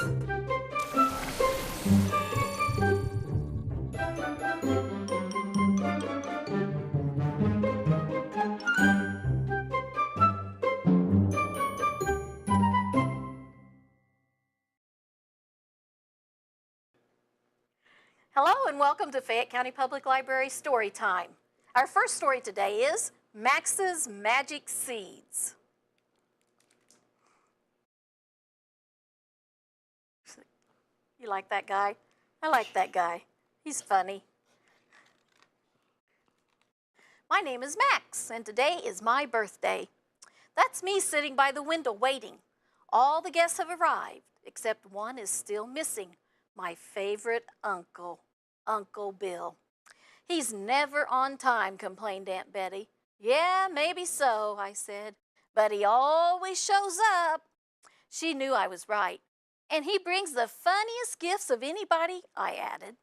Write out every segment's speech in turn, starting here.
Hello and welcome to Fayette County Public Library Storytime. Our first story today is Max's Magic Seeds. You like that guy? I like that guy. He's funny. My name is Max, and today is my birthday. That's me sitting by the window waiting. All the guests have arrived, except one is still missing. My favorite uncle, Uncle Bill. He's never on time, complained Aunt Betty. Yeah, maybe so, I said, but he always shows up. She knew I was right. And he brings the funniest gifts of anybody, I added.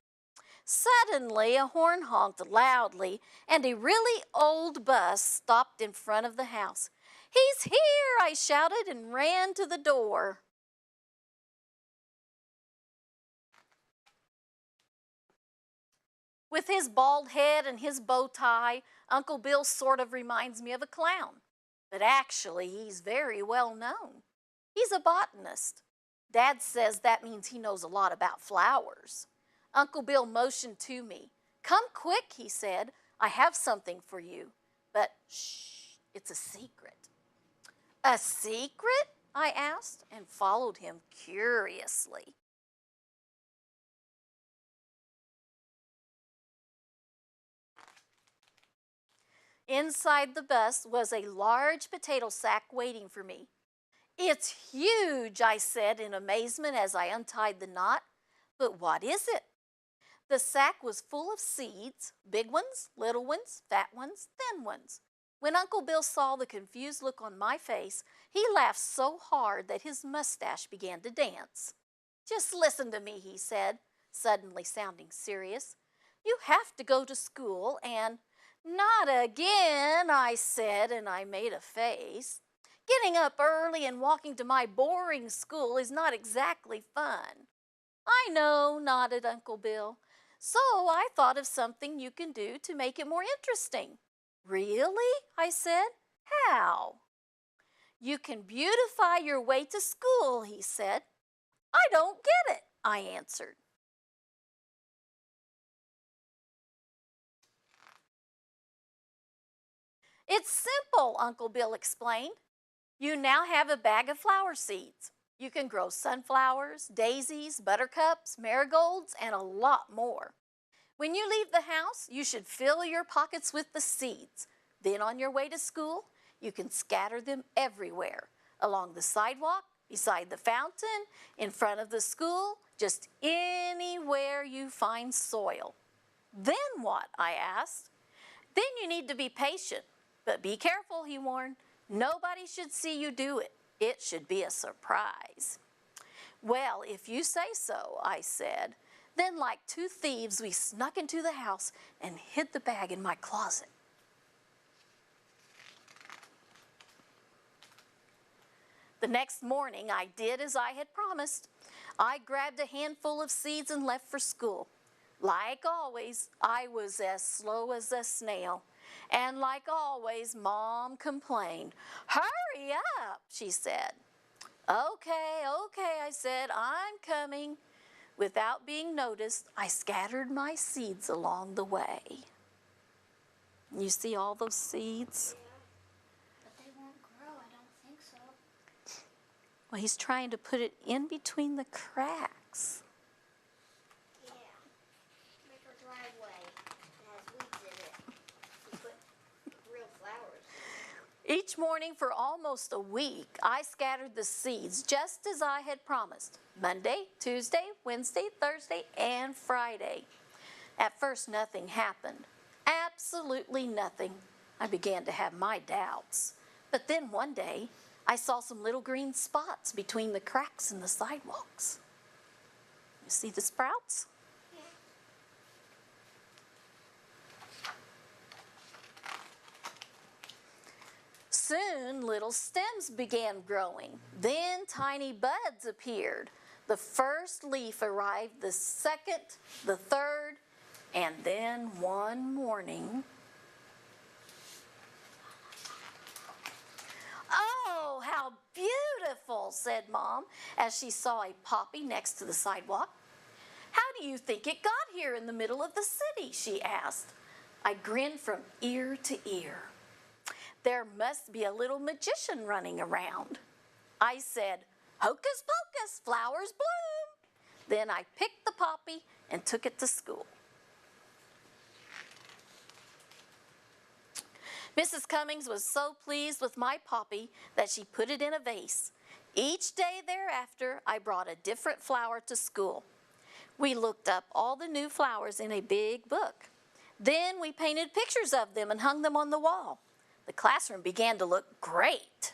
Suddenly, a horn honked loudly, and a really old bus stopped in front of the house. He's here, I shouted and ran to the door. With his bald head and his bow tie, Uncle Bill sort of reminds me of a clown. But actually, he's very well known. He's a botanist. Dad says that means he knows a lot about flowers. Uncle Bill motioned to me. Come quick, he said. I have something for you. But shh, it's a secret. A secret? I asked and followed him curiously. Inside the bus was a large potato sack waiting for me. It's huge, I said in amazement as I untied the knot. But what is it? The sack was full of seeds, big ones, little ones, fat ones, thin ones. When Uncle Bill saw the confused look on my face, he laughed so hard that his mustache began to dance. Just listen to me, he said, suddenly sounding serious. You have to go to school and... Not again, I said, and I made a face. Getting up early and walking to my boring school is not exactly fun. I know, nodded Uncle Bill. So I thought of something you can do to make it more interesting. Really? I said. How? You can beautify your way to school, he said. I don't get it, I answered. It's simple, Uncle Bill explained. You now have a bag of flower seeds. You can grow sunflowers, daisies, buttercups, marigolds, and a lot more. When you leave the house, you should fill your pockets with the seeds. Then on your way to school, you can scatter them everywhere, along the sidewalk, beside the fountain, in front of the school, just anywhere you find soil. Then what? I asked. Then you need to be patient. But be careful, he warned. Nobody should see you do it. It should be a surprise. Well, if you say so, I said. Then like two thieves, we snuck into the house and hid the bag in my closet. The next morning, I did as I had promised. I grabbed a handful of seeds and left for school. Like always, I was as slow as a snail. And like always, Mom complained. Hurry up, she said. Okay, I said, I'm coming. Without being noticed, I scattered my seeds along the way. You see all those seeds? Yeah, but they won't grow, I don't think so. Well, he's trying to put it in between the cracks. Yeah, make a driveway that has weeds in it. You put real flowers. Each morning for almost a week, I scattered the seeds just as I had promised. Monday, Tuesday, Wednesday, Thursday, and Friday. At first, nothing happened. Absolutely nothing. I began to have my doubts. But then one day, I saw some little green spots between the cracks in the sidewalks. You see the sprouts? Soon, little stems began growing. Then tiny buds appeared. The first leaf arrived, the second, the third, and then one morning, "Oh, how beautiful," said Mom as she saw a poppy next to the sidewalk. "How do you think it got here in the middle of the city?" she asked. I grinned from ear to ear. "There must be a little magician running around." I said, "Hocus pocus, flowers bloom." Then I picked the poppy and took it to school. Mrs. Cummings was so pleased with my poppy that she put it in a vase. Each day thereafter, I brought a different flower to school. We looked up all the new flowers in a big book. Then we painted pictures of them and hung them on the wall. The classroom began to look great.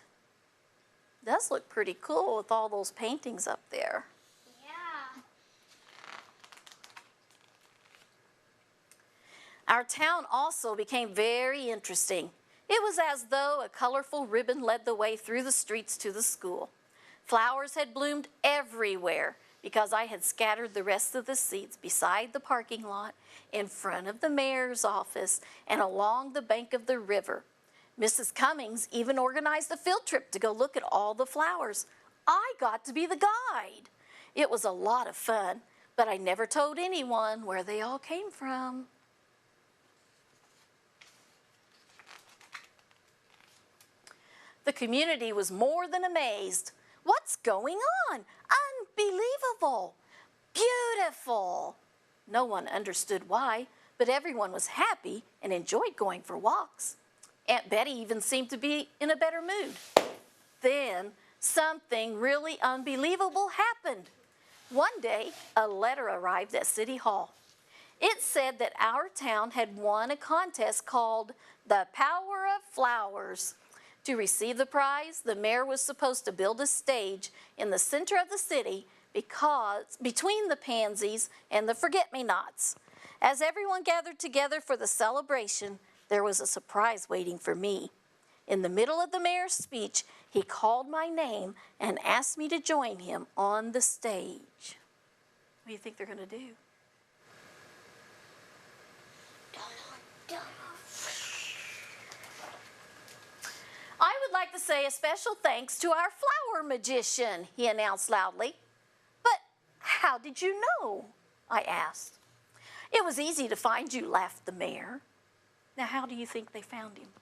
It does look pretty cool with all those paintings up there. Yeah. Our town also became very interesting. It was as though a colorful ribbon led the way through the streets to the school. Flowers had bloomed everywhere because I had scattered the rest of the seeds beside the parking lot, in front of the mayor's office, and along the bank of the river. Mrs. Cummings even organized a field trip to go look at all the flowers. I got to be the guide. It was a lot of fun, but I never told anyone where they all came from. The community was more than amazed. "What's going on? Unbelievable! Beautiful!" No one understood why, but everyone was happy and enjoyed going for walks. Aunt Betty even seemed to be in a better mood. Then something really unbelievable happened. One day, a letter arrived at City Hall. It said that our town had won a contest called the Power of Flowers. To receive the prize, the mayor was supposed to build a stage in the center of the city between the pansies and the forget-me-nots. As everyone gathered together for the celebration, there was a surprise waiting for me. In the middle of the mayor's speech, he called my name and asked me to join him on the stage. What do you think they're going to do? "I would like to say a special thanks to our flower magician," he announced loudly. "But how did you know?" I asked. "It was easy to find you," laughed the mayor. Now, how do you think they found him?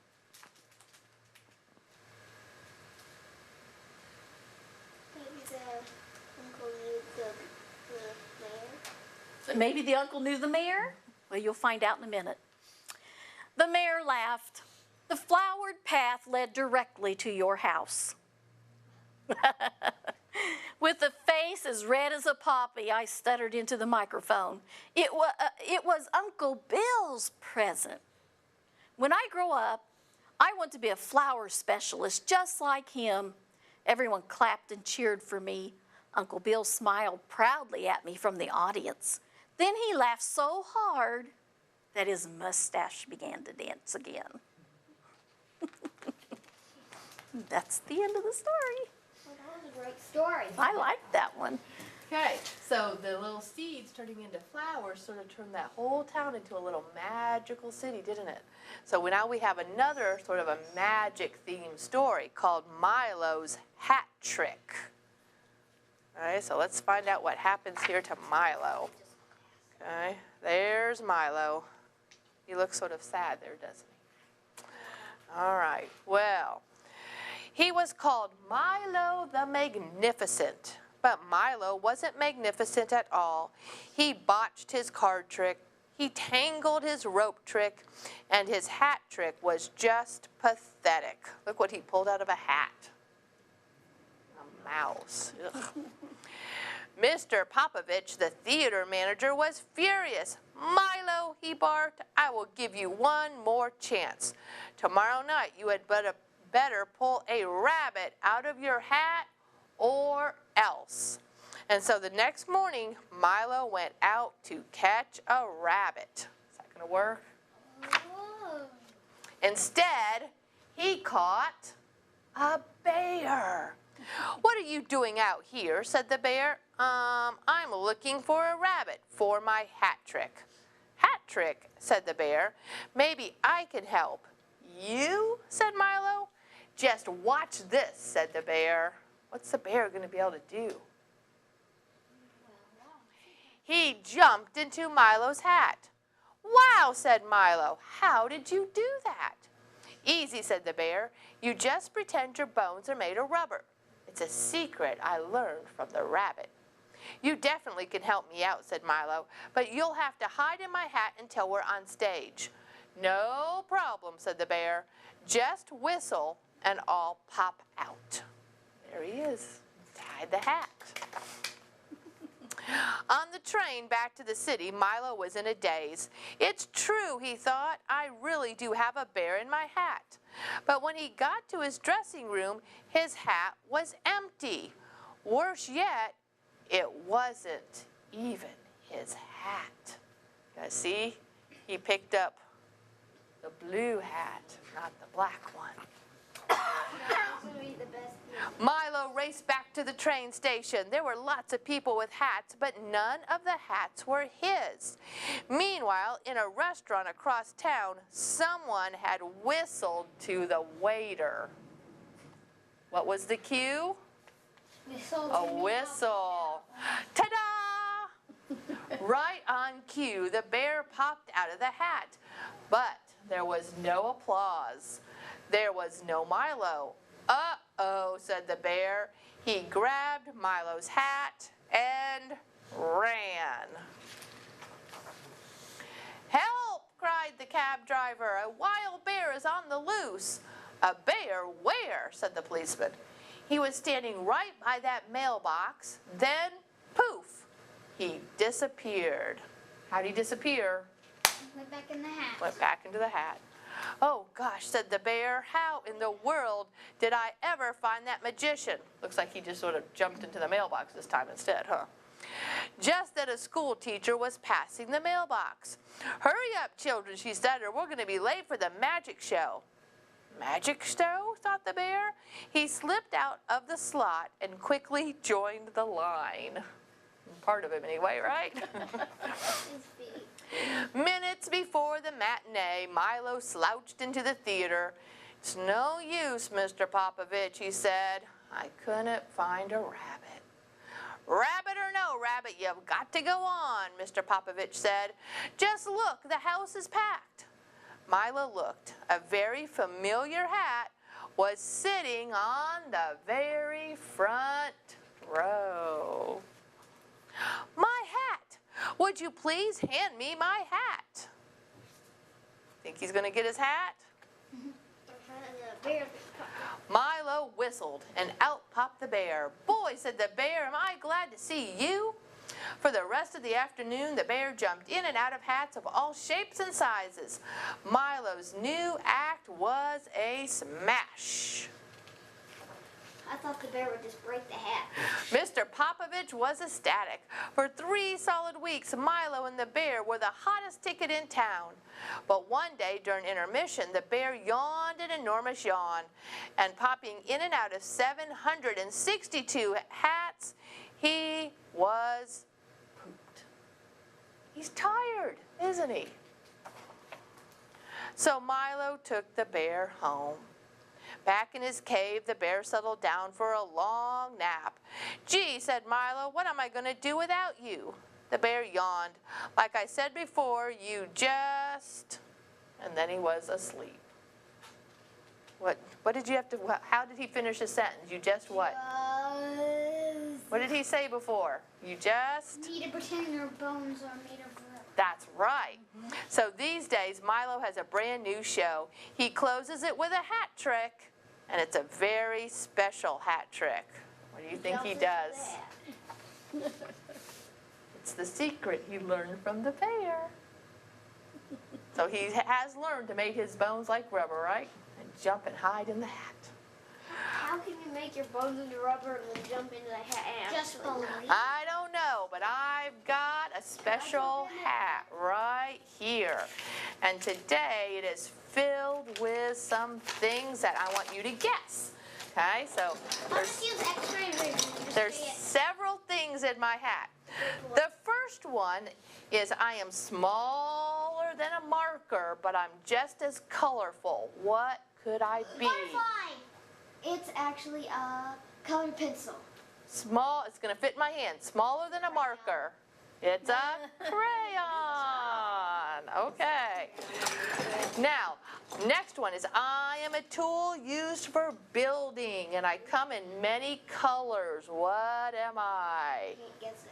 Maybe the uncle knew the mayor. Maybe the uncle knew the mayor? Well, you'll find out in a minute. The mayor laughed. "The flowered path led directly to your house." With a face as red as a poppy, I stuttered into the microphone. It was Uncle Bill's present. "When I grow up, I want to be a flower specialist just like him." Everyone clapped and cheered for me. Uncle Bill smiled proudly at me from the audience. Then he laughed so hard that his mustache began to dance again. That's the end of the story. Well, that was a great story. I liked that one. Okay, so the little seeds turning into flowers sort of turned that whole town into a little magical city, didn't it? So now we have another sort of a magic-themed story called Milo's Hat Trick. All right, so let's find out what happens here to Milo. Okay, there's Milo. He looks sort of sad there, doesn't he? All right, well, he was called Milo the Magnificent. But Milo wasn't magnificent at all. He botched his card trick, he tangled his rope trick, and his hat trick was just pathetic. Look what he pulled out of a hat. A mouse. Ugh. Mr. Popovich, the theater manager, was furious. "Milo," he barked, "I will give you one more chance. Tomorrow night you had better pull a rabbit out of your hat or else." And so the next morning, Milo went out to catch a rabbit. Is that going to work? Whoa. Instead, he caught a bear. "What are you doing out here?" said the bear. I'm looking for a rabbit for my hat trick." "Hat trick?" said the bear. "Maybe I can help." "You?" said Milo. "Just watch this," said the bear. What's the bear going to be able to do? He jumped into Milo's hat. "Wow," said Milo. "How did you do that?" "Easy," said the bear. "You just pretend your bones are made of rubber. It's a secret I learned from the rabbit." "You definitely can help me out," said Milo, "but you'll have to hide in my hat until we're on stage." "No problem," said the bear. "Just whistle and I'll pop out." There he is, tied the hat. On the train back to the city, Milo was in a daze. "It's true," he thought, "I really do have a bear in my hat." But when he got to his dressing room, his hat was empty. Worse yet, it wasn't even his hat. You see, he picked up the blue hat, not the black one. Milo raced back to the train station. There were lots of people with hats, but none of the hats were his. Meanwhile, in a restaurant across town, someone had whistled to the waiter. What was the cue? A whistle. Ta-da! Right on cue, the bear popped out of the hat. But there was no applause. There was no Milo. "Uh-oh," said the bear. He grabbed Milo's hat and ran. "Help!" cried the cab driver. "A wild bear is on the loose." "A bear? Where?" said the policeman. "He was standing right by that mailbox. Then, poof, he disappeared." How did he disappear? Went back in the hat. Went back into the hat. "Oh, gosh," said the bear. "How in the world did I ever find that magician?" Looks like he just sort of jumped into the mailbox this time instead, huh? Just then a school teacher was passing the mailbox. "Hurry up, children," she said, "or we're going to be late for the magic show." "Magic show?" thought the bear. He slipped out of the slot and quickly joined the line. Part of him anyway, right? Minutes before the matinee, Milo slouched into the theater. "It's no use, Mr. Popovich," he said. "I couldn't find a rabbit." "Rabbit or no rabbit, you've got to go on," Mr. Popovich said. "Just look, the house is packed." Milo looked. A very familiar hat was sitting on the very front row. "My hat! Would you please hand me my hat?" Think he's going to get his hat? Milo whistled, and out popped the bear. "Boy," said the bear, "am I glad to see you." For the rest of the afternoon, the bear jumped in and out of hats of all shapes and sizes. Milo's new act was a smash. I thought the bear would just break the hat. Mr. Popovich was ecstatic. For 3 solid weeks, Milo and the bear were the hottest ticket in town. But one day during intermission, the bear yawned an enormous yawn, and popping in and out of 762 hats, he was pooped. He's tired, isn't he? So Milo took the bear home. Back in his cave, the bear settled down for a long nap. "Gee," said Milo, "what am I going to do without you?" The bear yawned. "Like I said before, you just..." And then he was asleep. What did you have to, how did he finish his sentence? You just what? What did he say before? You just... Need to pretend your bones are made of rubber. That's right. So these days, Milo has a brand new show. He closes it with a hat trick, and it's a very special hat trick. What do you think he does? It's the secret he learned from the bear. So he has learned to make his bones like rubber, right? And jump and hide in the hat. How can you make your bones into rubber and then jump into the hat? Just believe. I don't know, but I've got a special hat right here. And today it is filled with some things that I want you to guess. Okay, so Let's use X-ray There's several things in my hat. The first one is I am smaller than a marker, but I'm just as colorful. What could I be? Butterfly. It's actually a colored pencil. Small, it's going to fit in my hand. Smaller than a marker. It's a crayon. Okay. Now, next one is I am a tool used for building, and I come in many colors. What am I? Can't guess it.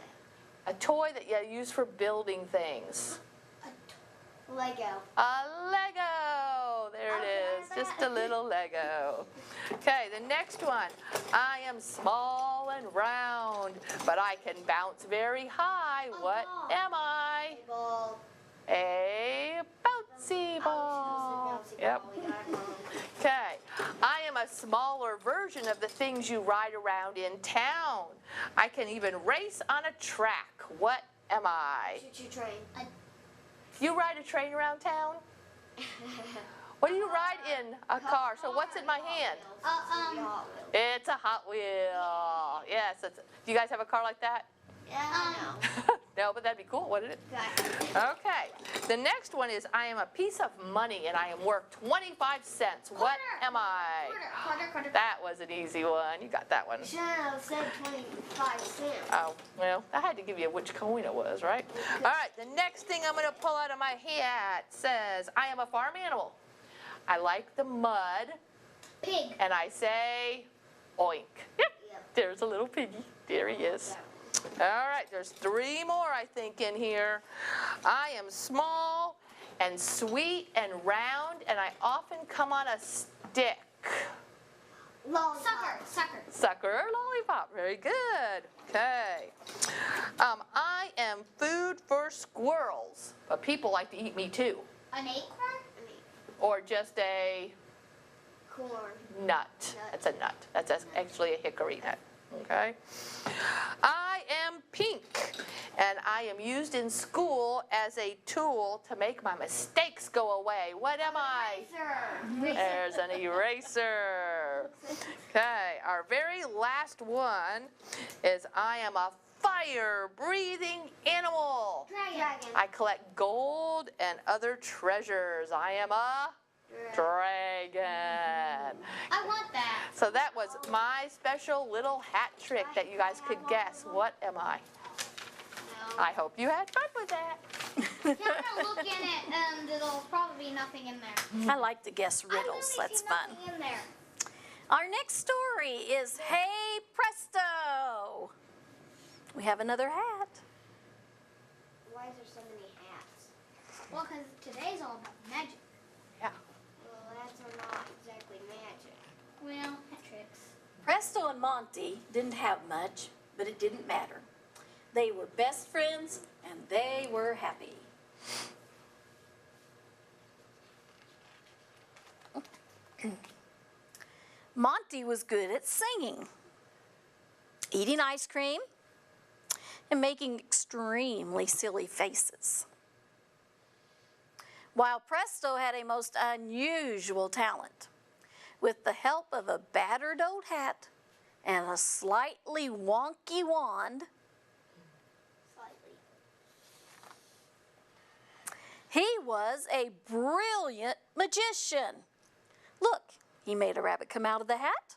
A toy that you use for building things. Lego. A Lego. There it is. Just a little Lego. Okay, the next one. I am small and round, but I can bounce very high. What am I? Ball. A bouncy ball. Yep. Okay. I am a smaller version of the things you ride around in town. I can even race on a track. What am I? Choo-choo train. You ride a train around town? What do you ride in a car? So what's in my hand? It's a Hot Wheel. Yes. Do you guys have a car like that? Yeah. No, but that'd be cool, wouldn't it? Okay. The next one is I am a piece of money and I am worth 25 cents. What am I? Quarter. That was an easy one. You got that one. Should have said 25 cents. Oh, well, I had to give you which coin it was, right? All right, the next thing I'm going to pull out of my hat says, I am a farm animal. I like the mud. Pig. And I say, oink. Yep, there's a little piggy. There he is. All right, there's 3 more, I think, in here. I am small and sweet and round, and I often come on a stick. Lollipop. Sucker or lollipop. Very good. Okay. I am food for squirrels, but people like to eat me too. An acorn? Or just a Corn. nut. That's a nut. That's actually a hickory nut. Okay. I am pink, and I am used in school as a tool to make my mistakes go away. What am I? Eraser. There's an eraser. Okay, our very last one is I am a fire-breathing animal. Dragon. I collect gold and other treasures. I am a dragon. I want that. So that was my special little hat trick that you guys could guess. What am I? No. I hope you had fun with that. I'm gonna look in it, and there'll probably be nothing in there. I like to guess riddles. I really That's see fun. nothing in there. Our next story is Hey Presto. We have another hat. Why is there so many hats? Well, because today's all about magic. Yeah. Well, hats are not exactly magic. Well, hat tricks. Presto and Monty didn't have much, but it didn't matter. They were best friends and they were happy. Monty was good at singing, eating ice cream, and making extremely silly faces. While Presto had a most unusual talent. With the help of a battered old hat and a slightly wonky wand, Slightly. he was a brilliant magician. Look, he made a rabbit come out of the hat.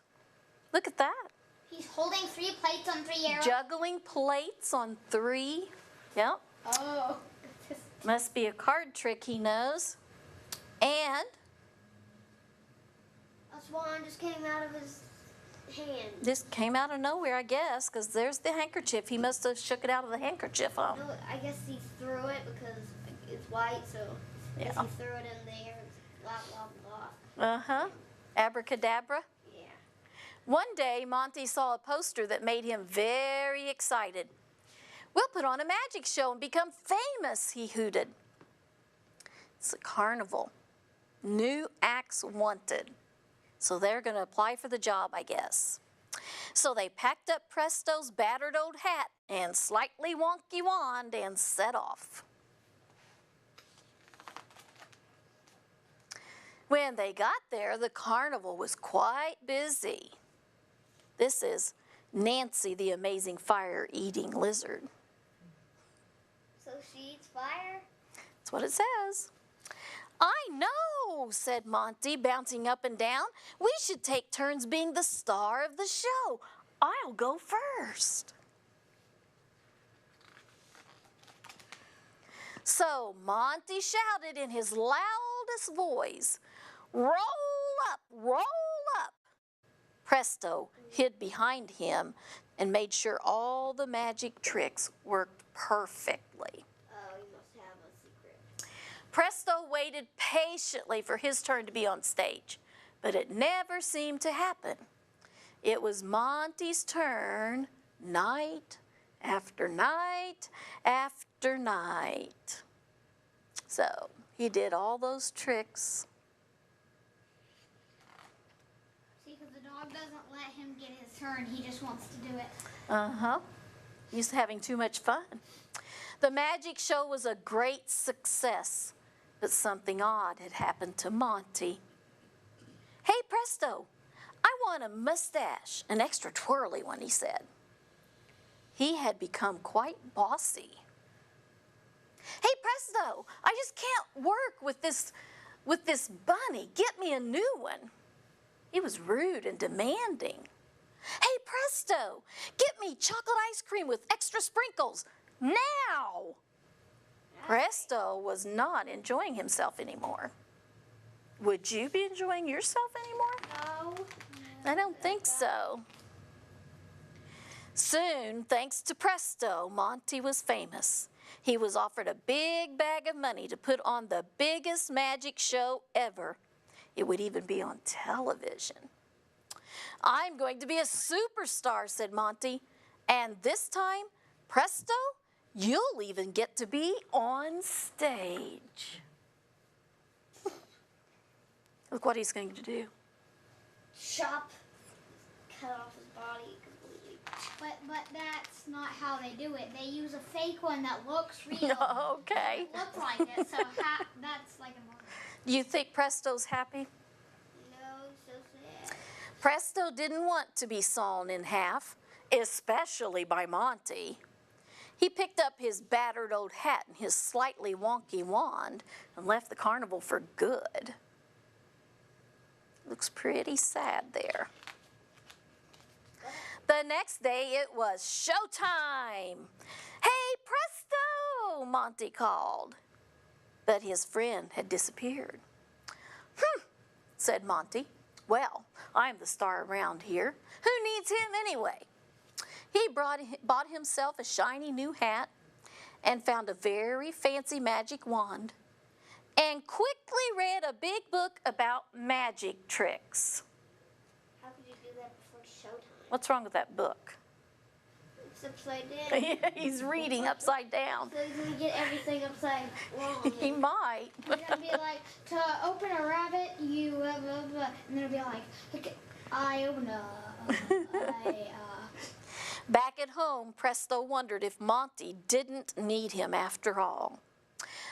Look at that. He's holding 3 plates on 3 arrows. Juggling plates on 3. Yep. Oh. Must be a card trick he knows. And A swan just came out of his hand. this came out of nowhere, I guess, because there's the handkerchief. He must have shook it out of the handkerchief, huh? No, I guess he threw it because it's white, so I guess Yeah. he threw it in there. It's blah, blah, blah. Uh-huh. Abracadabra. Yeah. One day, Monty saw a poster that made him very excited. We'll put on a magic show and become famous, he hooted. It's a carnival. New acts wanted. So they're going to apply for the job, I guess. So they packed up Presto's battered old hat and slightly wonky wand and set off. When they got there, the carnival was quite busy. This is Nancy, the amazing fire-eating lizard. So she eats fire? That's what it says. I know, said Monty, bouncing up and down. We should take turns being the star of the show. I'll go first. So Monty shouted in his loudest voice, roll up, roll up. Presto hid behind him and made sure all the magic tricks worked perfectly. Oh, you must have a secret. Presto waited patiently for his turn to be on stage, but it never seemed to happen. It was Monty's turn, night after night after night. So he did all those tricks. See, because the dog doesn't let him get his turn. He just wants to do it. Uh-huh. He's having too much fun. The magic show was a great success, but something odd had happened to Monty. Hey, Presto, I want a mustache, an extra twirly one, he said. He had become quite bossy. Hey, Presto, I just can't work with this bunny. Get me a new one. He was rude and demanding. Hey, Presto, get me chocolate ice cream with extra sprinkles, now. Presto was not enjoying himself anymore. Would you be enjoying yourself anymore? No. I don't think so. Soon, thanks to Presto, Monty was famous. He was offered a big bag of money to put on the biggest magic show ever. It would even be on television. I'm going to be a superstar, said Monty. And this time, Presto, you'll even get to be on stage. Look what he's going to do. Cut off his body completely. But that's not how they do it. They use a fake one that looks real. Okay. It looks like it, so that's like a monster. Do you think Presto's happy? No, so sad. Presto didn't want to be sawn in half, especially by Monty. He picked up his battered old hat and his slightly wonky wand and left the carnival for good. Looks pretty sad there. The next day it was showtime. Hey, Presto, Monty called. But his friend had disappeared. Said Monty. Well, I'm the star around here. Who needs him anyway? He bought himself a shiny new hat and found a very fancy magic wand and quickly read a big book about magic tricks. How could you do that before showtime? What's wrong with that book? It's upside down. He's reading upside down. So he's gonna get everything upside wrong. He might. He's gonna be like, to open a rabbit, you blah, blah, blah. And then it'll be like, okay, I open Back at home, Presto wondered if Monty didn't need him after all.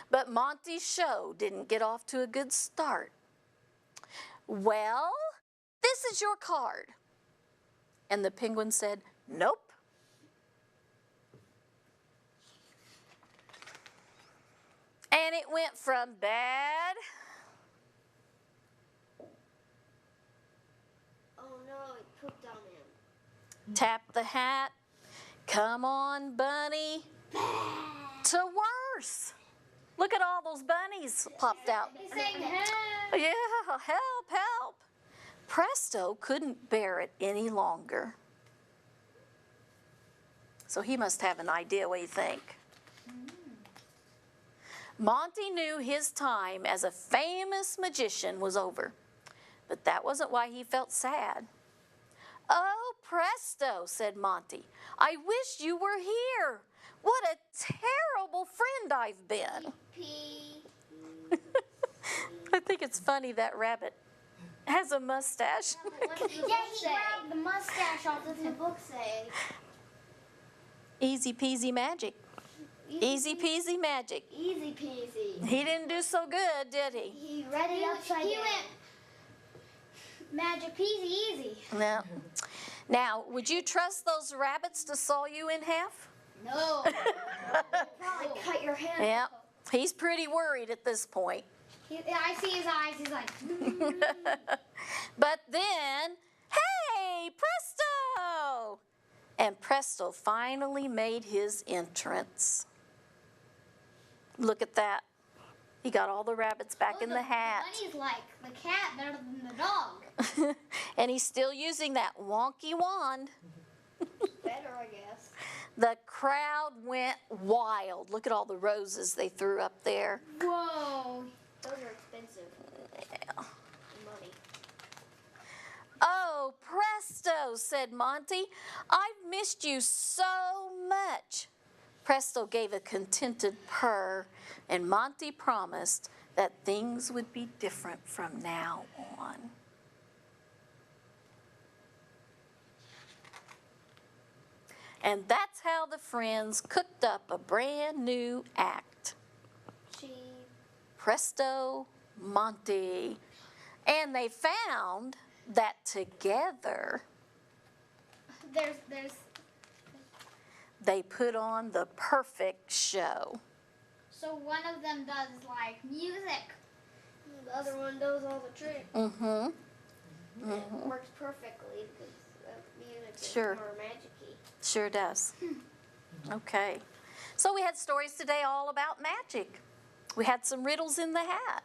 But Monty's show didn't get off to a good start. Well, this is your card. And the penguin said, nope. And it went from bad. Oh no, it pooped on him. Tap the hat, come on, bunny, to worse. Look at all those bunnies popped out. He's saying, help. Yeah, help, help. Presto couldn't bear it any longer. So he must have an idea. What do you think? Monty knew his time as a famous magician was over, but that wasn't why he felt sad. Oh, Presto, said Monty. I wish you were here. What a terrible friend I've been. Pee. I think it's funny that rabbit has a mustache. Yeah, he grabbed the mustache off. What's the book say? Easy peasy magic. Easy peasy magic. Easy peasy. He didn't do so good, did he? He read it upside down. He went magic peasy easy. No. Now, would you trust those rabbits to saw you in half? No. Probably cut your hand Yeah, off. he's pretty worried at this point. I see his eyes. He's like, But then, hey, Presto! And Presto finally made his entrance. Look at that. He got all the rabbits back in the hat. The bunny's like the cat better than the dog. And he's still using that wonky wand. Better, I guess. The crowd went wild. Look at all the roses they threw up there. Whoa. Those are expensive. Yeah. Money. Oh, Presto, said Monty. I've missed you so much. Presto gave a contented purr, and Monty promised that things would be different from now on. And that's how the friends cooked up a brand new act. Presto, Monty. And they found that together There's they put on the perfect show. so one of them does like music. The other one does all the tricks. Mm-hmm. It works perfectly because music is Sure. more magic-y. Sure does. Okay. So we had stories today all about magic. We had some riddles in the hat.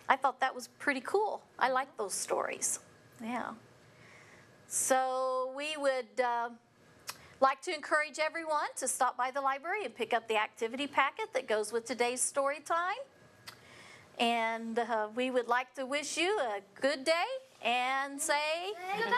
I thought that was pretty cool. I like those stories. Yeah. So we would like to encourage everyone to stop by the library and pick up the activity packet that goes with today's story time. And we would like to wish you a good day and say goodbye.